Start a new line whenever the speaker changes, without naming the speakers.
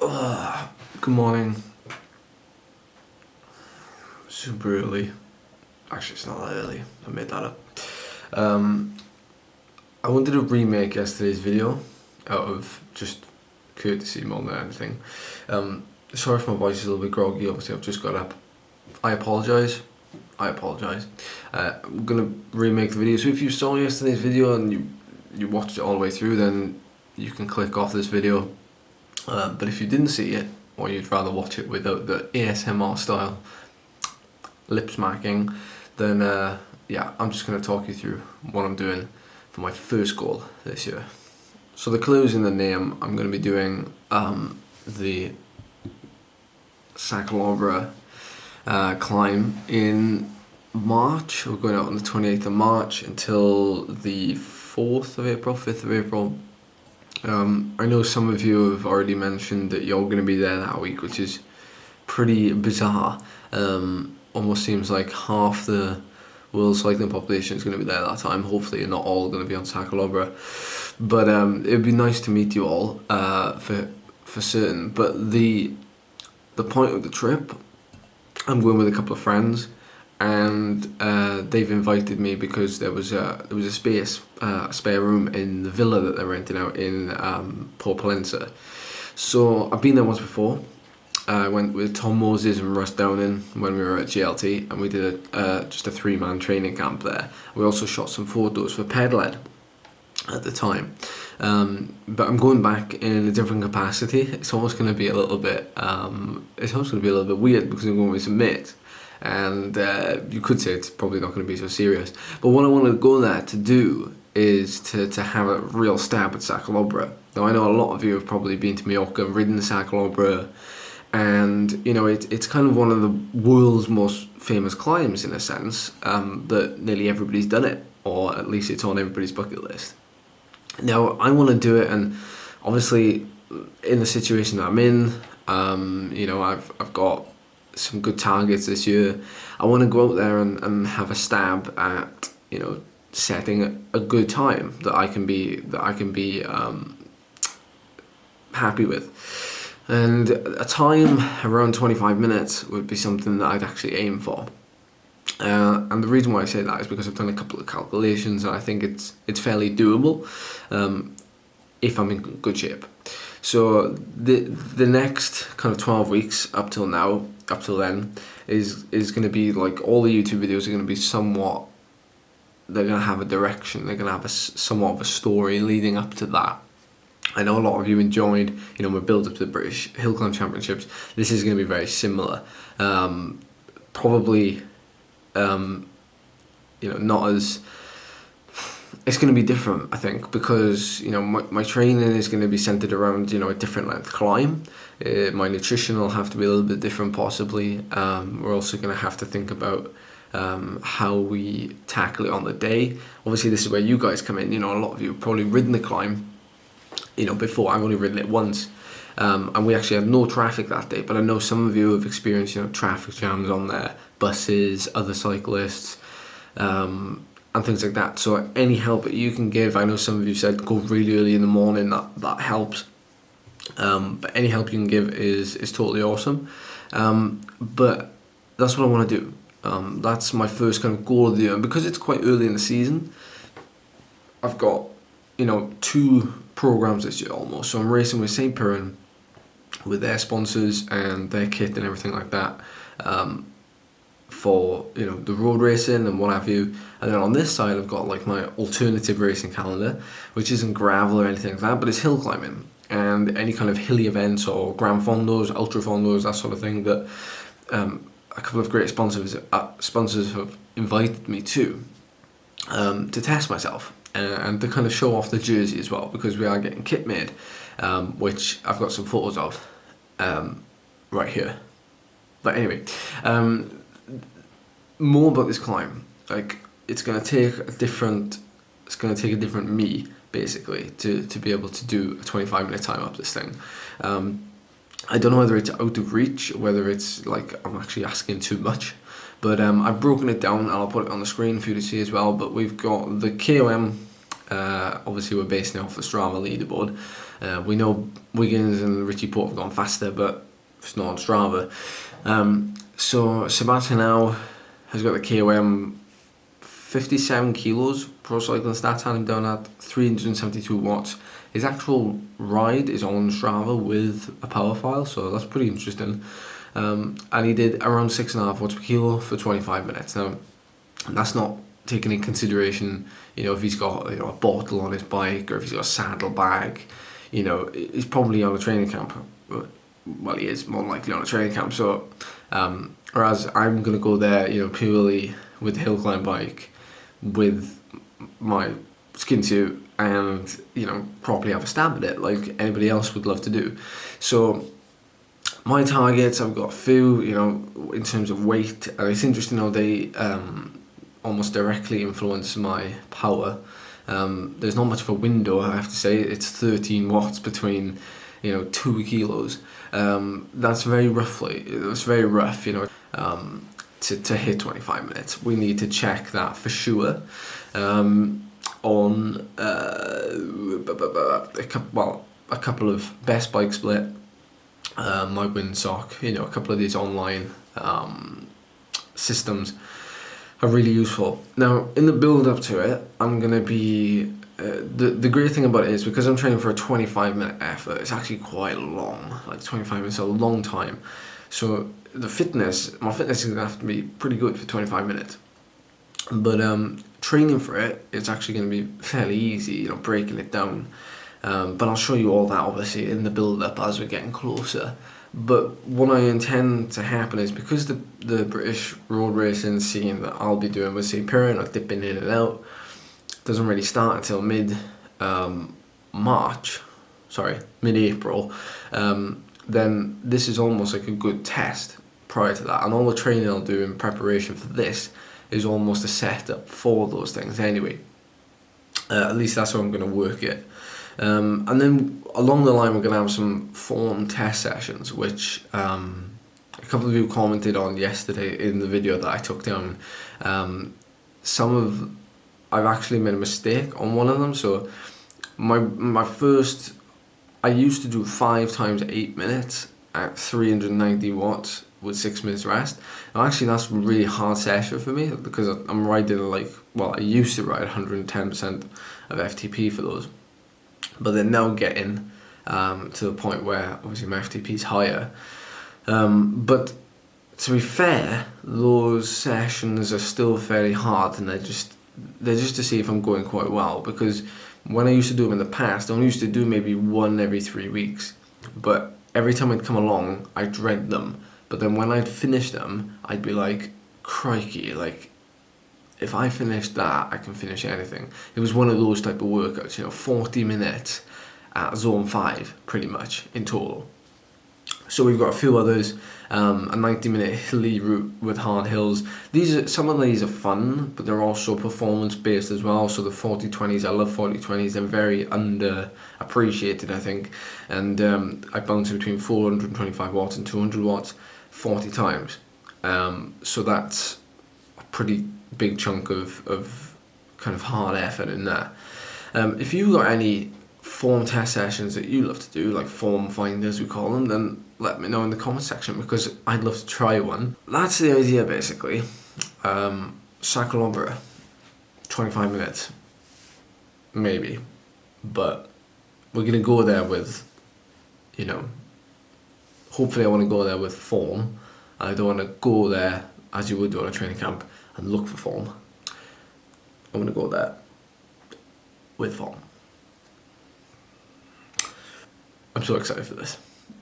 Good morning. Super early. Actually, it's not that early. I made that up. I wanted to remake yesterday's video out of just courtesy more than anything. Sorry if my voice is a little bit groggy. Obviously, I've just got up. I apologise. I'm gonna remake the video. So if you saw yesterday's video and you watched it all the way through, then you can click off this video. But if you didn't see it, or you'd rather watch it without the ASMR style lip smacking, then yeah, I'm just going to talk you through what I'm doing for my first goal this year. So the clue's in the name. I'm going to be doing the Calobra climb in March. We're going out on the 28th of March until the 4th of April, 5th of April. I know some of you have already mentioned that you're going to be there that week, which is pretty bizarre. Almost seems like half the world cycling population is going to be there that time. Hopefully you're not all going to be on Calobra, but it would be nice to meet you all for certain. But the point of the trip, I'm going with a couple of friends, and they've invited me because there was a spare room in the villa that they're renting out in Port Palenza. So I've been there once before. I went with Tom Moses and Russ Downing when we were at GLT, and we did just a 3-man training camp there. We also shot some photos for Pedaled at the time. But I'm going back in a different capacity. It's almost going to be a little bit weird because I'm going with some mates. And you could say it's probably not going to be so serious. But what I want to go there to do is to have a real stab at Calobra. Now I know a lot of you have probably been to Mallorca and ridden Calobra, and you know it's kind of one of the world's most famous climbs in a sense, that nearly everybody's done it, or at least it's on everybody's bucket list. Now I want to do it, and obviously in the situation that I'm in, you know, I've got some good targets this year. I want to go out there and have a stab at, you know, setting a good time that I can be happy with. And a time around 25 minutes would be something that I'd actually aim for. And the reason why I say that is because I've done a couple of calculations, and I think it's fairly doable if I'm in good shape. So the next kind of 12 weeks up till then is going to be like all the YouTube videos are going to be somewhat. They're going to have a direction. They're going to have somewhat of a story leading up to that. I know a lot of you enjoyed, you know, my build up to the British Hill Climb Championships. This is going to be very similar. Probably, you know, not as. It's going to be different, I think, because, you know, my training is going to be centered around, you know, a different length climb. My nutrition will have to be a little bit different, possibly. We're also going to have to think about how we tackle it on the day. Obviously, this is where you guys come in. You know, a lot of you have probably ridden the climb, you know, before. I've only ridden it once, and we actually had no traffic that day. But I know some of you have experienced, you know, traffic jams on there, buses, other cyclists, and things like that. So any help that you can give, I know some of you said go really early in the morning, that helps. But any help you can give is totally awesome. But that's what I want to do. That's my first kind of goal of the year. And because it's quite early in the season, I've got, you know, 2 programs this year almost. So I'm racing with Saint Piran with their sponsors and their kit and everything like that, for, you know, the road racing and what have you. And then on this side I've got like my alternative racing calendar, which isn't gravel or anything like that, but it's hill climbing and any kind of hilly events or Gran Fondos, Ultra Fondos, that sort of thing that a couple of great sponsors have invited me to test myself and to kind of show off the jersey as well, because we are getting kit made, which I've got some photos of right here. But anyway, more about this climb. Like, it's gonna take a different me basically to be able to do a 25-minute time up this thing. I don't know whether it's out of reach, whether it's like I'm actually asking too much, but I've broken it down and I'll put it on the screen for you to see as well. But we've got the KOM Obviously, we're basing it off the Strava leaderboard. We know Wiggins and Richie Porte have gone faster, but it's not on Strava. So Sebastian now has got the KOM 57 kilos. Pro Cycling Stats had him down at 372 watts. His actual ride is on Strava with a power file, so that's pretty interesting. And he did around 6.5 watts per kilo for 25 minutes. Now, that's not taking in consideration, if he's got a bottle on his bike or if he's got a saddlebag. He's probably on a training camp. Well, he is more likely on a training camp. So, whereas I'm going to go there, purely with the hill climb bike, with my skin suit, and properly have a stab at it like anybody else would love to do. So my targets, I've got a few, in terms of weight, and it's interesting how they almost directly influence my power. There's not much of a window, I have to say. It's 13 watts between 2 kilos. That's very rough, to hit 25 minutes. We need to check that for sure. On a couple of Best Bike Split, my Windsock, a couple of these online systems are really useful. Now, in the build up to it, I'm going to be the great thing about it is, because I'm training for a 25-minute effort, it's actually quite long. Like 25 minutes is a long time. So my fitness is going to have to be pretty good for 25 minutes. But training for it, it's actually going to be fairly easy, breaking it down. But I'll show you all that obviously in the build up as we're getting closer. But what I intend to happen is, because the British road racing scene that I'll be doing with Saint Piran, like dipping in and out, doesn't really start until mid-April, then this is almost like a good test prior to that. And all the training I'll do in preparation for this is almost a setup for those things anyway. At least that's how I'm going to work it. And then along the line, we're going to have some form test sessions, which a couple of you commented on yesterday in the video that I took down. I've actually made a mistake on one of them. So my first, I used to do 5 times 8 minutes at 390 watts with 6 minutes rest. And actually that's a really hard session for me, because I'm riding I used to ride 110% of FTP for those. But they're now getting to the point where obviously my FTP is higher. But to be fair, those sessions are still fairly hard, and they're just to see if I'm going quite well. Because when I used to do them in the past, I only used to do maybe one every 3 weeks. But every time I'd come along, I'd dread them. But then when I'd finish them, I'd be like, crikey, if I finish that, I can finish anything. It was one of those type of workouts, 40 minutes at zone 5, pretty much, in total. So we've got a few others, a 90-minute hilly route with hard hills. Some of these are fun, but they're also performance-based as well. So the 40-20s, I love 40-20s. They're very underappreciated, I think. And I bounce between 425 watts and 200 watts 40 times. So that's a pretty big chunk of kind of hard effort in that. If you've got any form test sessions that you love to do, like form finders we call them, then let me know in the comment section, because I'd love to try one. That's the idea basically. Calobra, 25 minutes maybe, but we're gonna go there with, hopefully I want to go there with form. I don't want to go there as you would do on a training camp and look for form. I want to go there with form. I'm so excited for this.